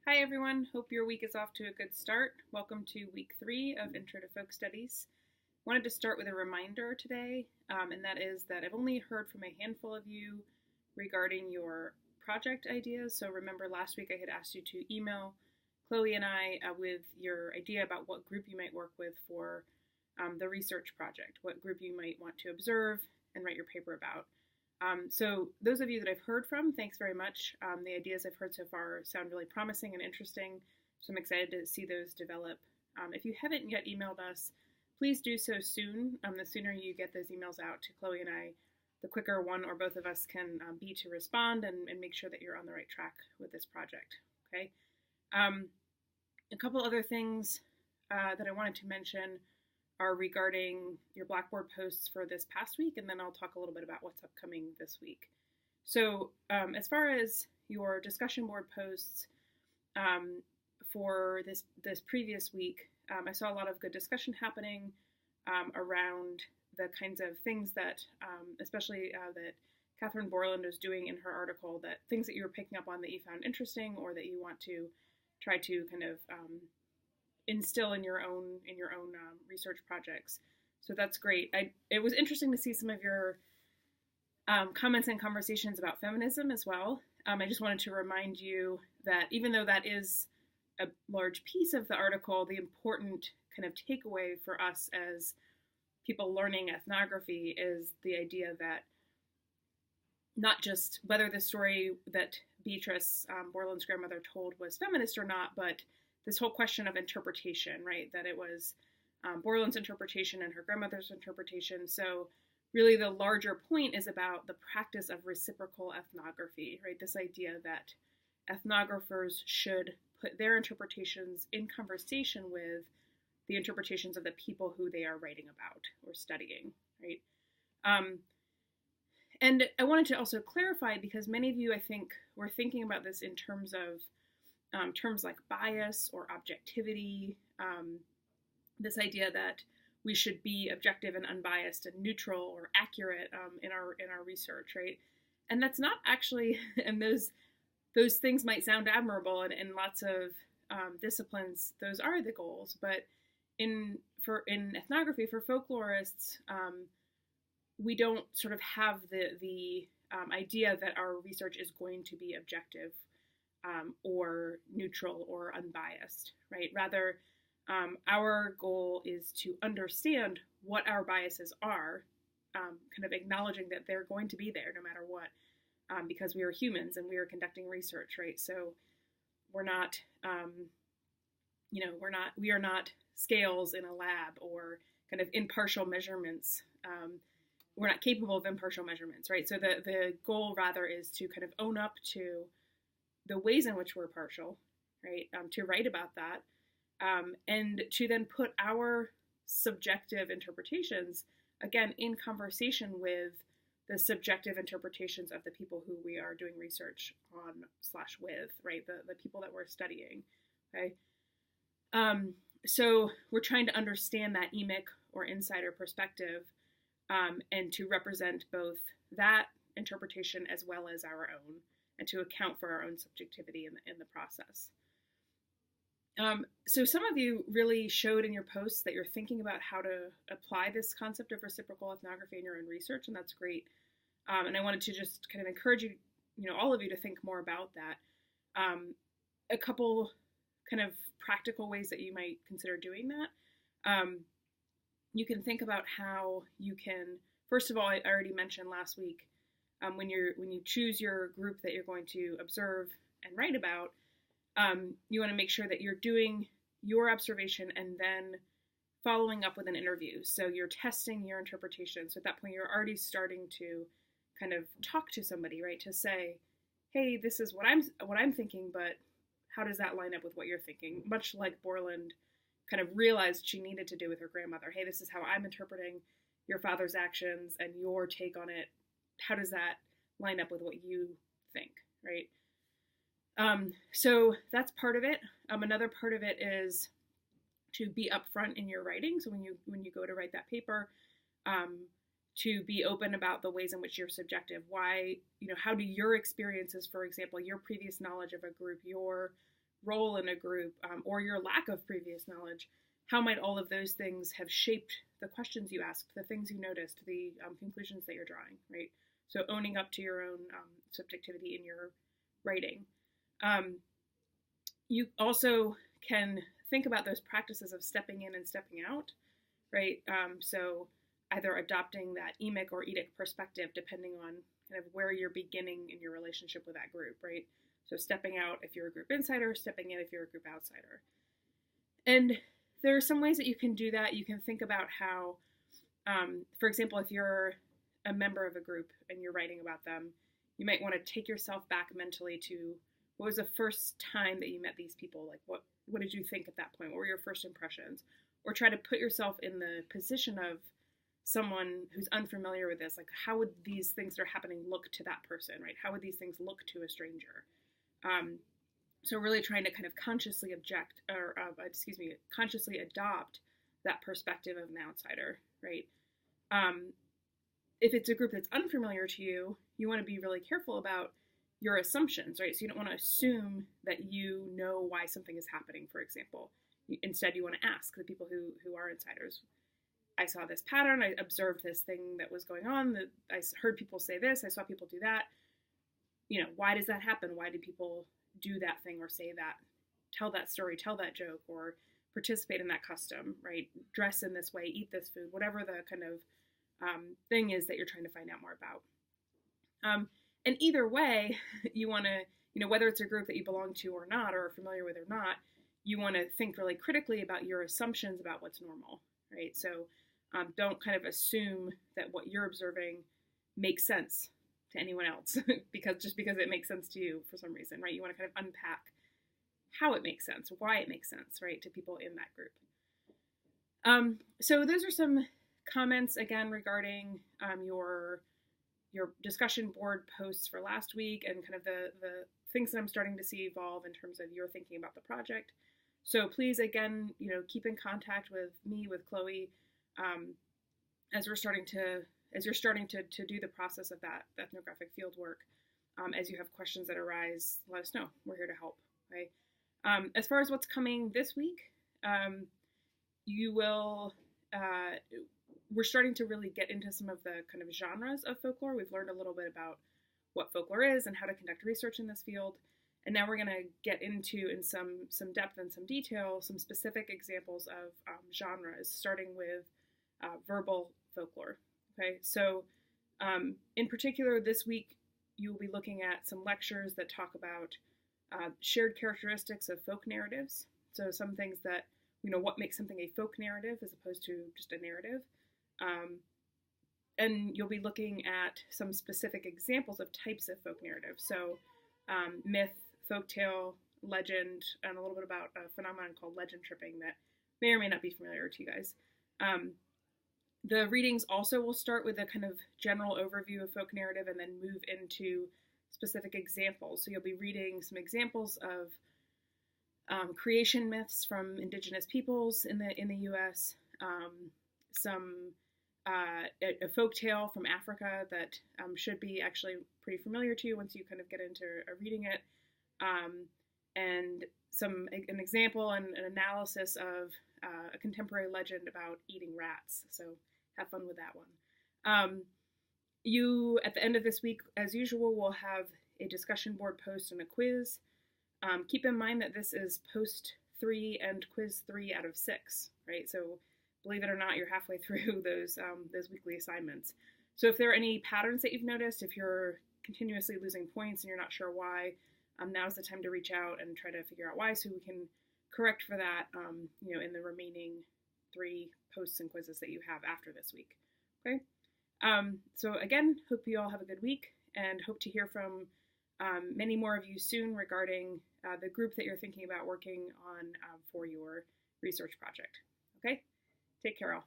Hi everyone, hope your week is off to a good start. Welcome to week 3 of Intro to Folk Studies. Wanted to start with a reminder today, and that is that I've only heard from a handful of you regarding your project ideas. So remember last week I had asked you to email Chloe and I with your idea about what group you might work with for the research project, what group you might want to observe and write your paper about. So those of you that I've heard from, thanks very much. The ideas I've heard so far sound really promising and interesting, so I'm excited to see those develop. If you haven't yet emailed us, please do so soon. The sooner you get those emails out to Chloe and I, the quicker one or both of us can be to respond and make sure that you're on the right track with this project. Okay. A couple other things that I wanted to mention are regarding your Blackboard posts for this past week, and then I'll talk a little bit about what's upcoming this week. So as far as your discussion board posts for this previous week, I saw a lot of good discussion happening around the kinds of things that, especially that Catherine Borland was doing in her article, that things that you were picking up on that you found interesting or that you want to try to kind of instill in your own research projects. So that's great. It was interesting to see some of your comments and conversations about feminism as well. I just wanted to remind you that even though that is a large piece of the article, the important kind of takeaway for us as people learning ethnography is the idea that not just whether the story that Beatrice, Borland's grandmother, told was feminist or not, but this whole question of interpretation, right? That it was Borland's interpretation and her grandmother's interpretation. So really the larger point is about the practice of reciprocal ethnography, right? This idea that ethnographers should put their interpretations in conversation with the interpretations of the people who they are writing about or studying, right? And I wanted to also clarify, because many of you, I think, were thinking about this in terms of terms like bias or objectivity, this idea that we should be objective and unbiased and neutral or accurate in our research, right? And that's not actually, and those things might sound admirable, and in lots of disciplines, those are the goals. But in ethnography, for folklorists, we don't sort of have the idea that our research is going to be objective or neutral or unbiased, right? Rather, our goal is to understand what our biases are, kind of acknowledging that they're going to be there no matter what, because we are humans and we are conducting research, right? So we're not, we are not scales in a lab or kind of impartial measurements. We're not capable of impartial measurements, right? So the goal rather is to kind of own up to the ways in which we're partial, right? To write about that, and to then put our subjective interpretations, again, in conversation with the subjective interpretations of the people who we are doing research on / with, right? The people that we're studying, okay? So we're trying to understand that emic or insider perspective, and to represent both that interpretation as well as our own, and to account for our own subjectivity in the process. So some of you really showed in your posts that you're thinking about how to apply this concept of reciprocal ethnography in your own research, and that's great. And I wanted to just kind of encourage you, all of you, to think more about that. A couple kind of practical ways that you might consider doing that. You can think about how you can, first of all, I already mentioned last week, when you choose your group that you're going to observe and write about, you want to make sure that you're doing your observation and then following up with an interview. So you're testing your interpretation. So at that point, you're already starting to kind of talk to somebody, right? To say, hey, this is what I'm thinking, but how does that line up with what you're thinking? Much like Borland kind of realized she needed to do with her grandmother. Hey, this is how I'm interpreting your father's actions and your take on it. How does that line up with what you think, right? So that's part of it. Another part of it is to be upfront in your writing. So when you go to write that paper, to be open about the ways in which you're subjective. Why, how do your experiences, for example, your previous knowledge of a group, your role in a group, or your lack of previous knowledge, how might all of those things have shaped the questions you asked, the things you noticed, the conclusions that you're drawing, right? So owning up to your own subjectivity in your writing. You also can think about those practices of stepping in and stepping out, right? So either adopting that emic or edict perspective, depending on kind of where you're beginning in your relationship with that group, right? So stepping out if you're a group insider, stepping in if you're a group outsider. And there are some ways that you can do that. You can think about how, for example, if you're a member of a group and you're writing about them, you might want to take yourself back mentally to what was the first time that you met these people? Like, what did you think at that point? What were your first impressions? Or try to put yourself in the position of someone who's unfamiliar with this. Like, how would these things that are happening look to that person, right? How would these things look to a stranger? So really trying to kind of consciously consciously adopt that perspective of an outsider, right? If it's a group that's unfamiliar to you, you want to be really careful about your assumptions, right? So you don't want to assume that you know why something is happening, for example. Instead, you want to ask the people who are insiders. I saw this pattern, I observed this thing that was going on, I heard people say this, I saw people do that. You know, why does that happen? Why do people do that thing or say that, tell that story, tell that joke, or participate in that custom, right? Dress in this way, eat this food, whatever the kind of thing is that you're trying to find out more about. And either way, you want to, you know, whether it's a group that you belong to or not, or are familiar with or not, you want to think really critically about your assumptions about what's normal, right? So don't kind of assume that what you're observing makes sense to anyone else because it makes sense to you for some reason, right? You want to kind of unpack how it makes sense, why it makes sense, right, to people in that group. So those are some comments again regarding your discussion board posts for last week and kind of the things that I'm starting to see evolve in terms of your thinking about the project. So please, again, you know, keep in contact with me, with Chloe, as you're starting to do the process of that ethnographic field work. As you have questions that arise, let us know. We're here to help. Right? As far as what's coming this week, you will. We're starting to really get into some of the kind of genres of folklore. We've learned a little bit about what folklore is and how to conduct research in this field. And now we're going to get into, in some depth and some detail, some specific examples of genres, starting with verbal folklore. Okay, so in particular, this week you will be looking at some lectures that talk about shared characteristics of folk narratives. So some things that, you know, what makes something a folk narrative as opposed to just a narrative. And you'll be looking at some specific examples of types of folk narratives. So myth, folktale, legend, and a little bit about a phenomenon called legend tripping that may or may not be familiar to you guys. The readings also will start with a kind of general overview of folk narrative and then move into specific examples. So you'll be reading some examples of creation myths from indigenous peoples in the U.S., a folk tale from Africa that should be actually pretty familiar to you once you kind of get into reading it, and an example and an analysis of a contemporary legend about eating rats. So have fun with that one. You, at the end of this week, as usual, will have a discussion board post and a quiz. Keep in mind that this is post 3 and quiz 3 out of 6, right? So believe it or not, you're halfway through those weekly assignments. So if there are any patterns that you've noticed, if you're continuously losing points and you're not sure why, now's the time to reach out and try to figure out why, so we can correct for that, in the remaining 3 posts and quizzes that you have after this week. Okay. So again, hope you all have a good week and hope to hear from many more of you soon regarding the group that you're thinking about working on for your research project. Okay. Take care all.